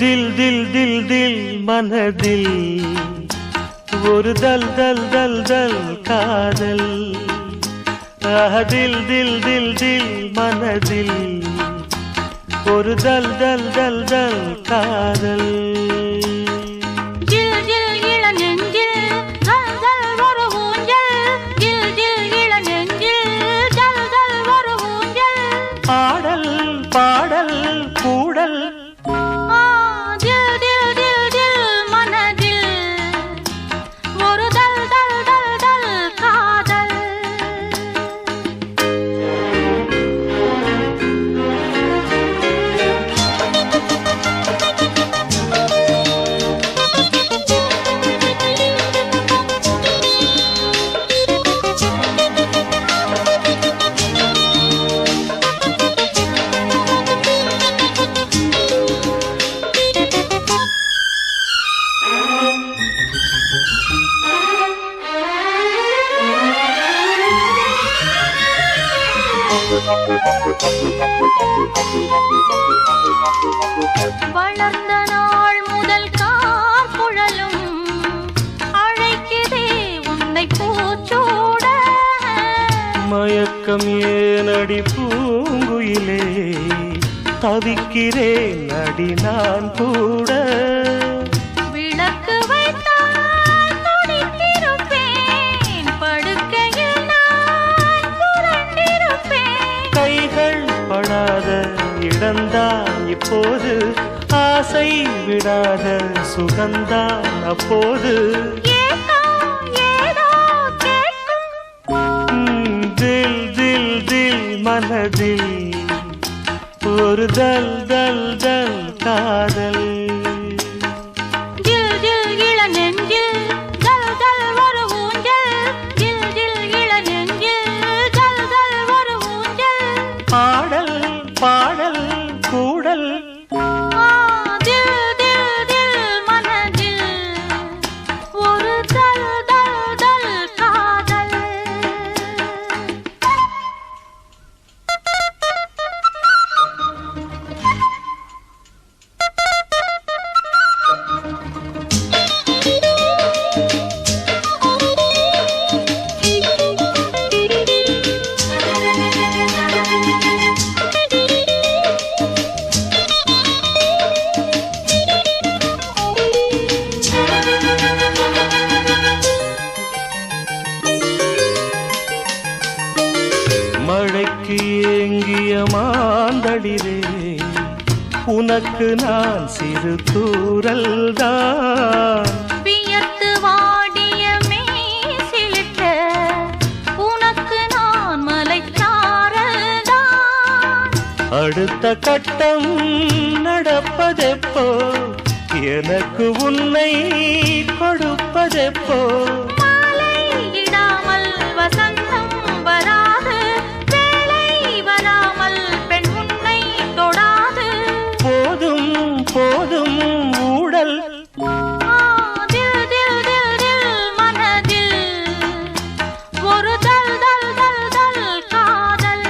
தில் தில் தில் தில் மனதில் ஒரு தல் தல் தல் தல் காதல். தில் தில் தில் தில் மனதில் ஒரு தல் தல் தல் தல் காதல். ஆடல் பாடல் கூடல் மனதில் ஒரு தல் தல் தல் தல் காதல். வளர்ந்த நாள் முதல் கார்குழலும் அழைக்கிறே உன்னை பூச்சூட. மயக்கம் ஏனடி பூங்குயிலே தவிக்கிறேன் அடி நான் கூட. விளக்கு வைத்தால் துடித்திருப்பேன், படுக்கையில் நான் புரண்டிருப்பேன். கைகள் படாத இடந்தான் இப்போது, ஆசை விடாத சுகந்தான் அப்போது. தில் தில் தில் மனதில் ஒரு தல் தல் தல் காதல். ஜில் ஜில் இள நெஞ்சில் ஜல் ஜல் ஒரு ஊஞ்சல். ஜில் ஜில் இள நெஞ்சில் ஜல் ஜல் ஒரு ஊஞ்சல். பாடல் பாடல் கூடல் தில் தில் தில் மனதில் ஒரு தல் தல் தல் காதல். மழைக்கு ஏங்கிய மாந்தளிரே உனக்கு நான் சிறு தூரல் தான். வியத்து வாடிய மேசிலிட்ட உனக்கு நான் மலைச்சாரல்தான். அடுத்த கட்டம் நடப்பதெப்போ, எனக்கு உன்னை கொடுப்பதெப்போ. மாலை இடாமல் வசந்தம் வராது, வேலை வராமல் பெண் உன்னை தொடாது. போதும் போதும் ஊடல் தில் தில் தில் தில் மனதில் ஒரு தல் தல் தல் தல் காதல்.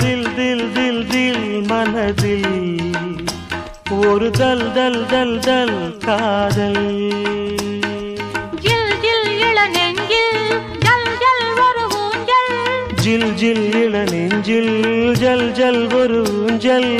தில் தில் தில் தில் மனதில் ஒரு தல் தல் தல் தல் காதல். ஜில் ஜில் இள நெஞ்சில் ஜல் ஜல் ஒரு ஊஞ்சல். ஜில் ஜில் இள நெஞ்சில் ஜல் ஜல் ஒரு ஊஞ்சல்.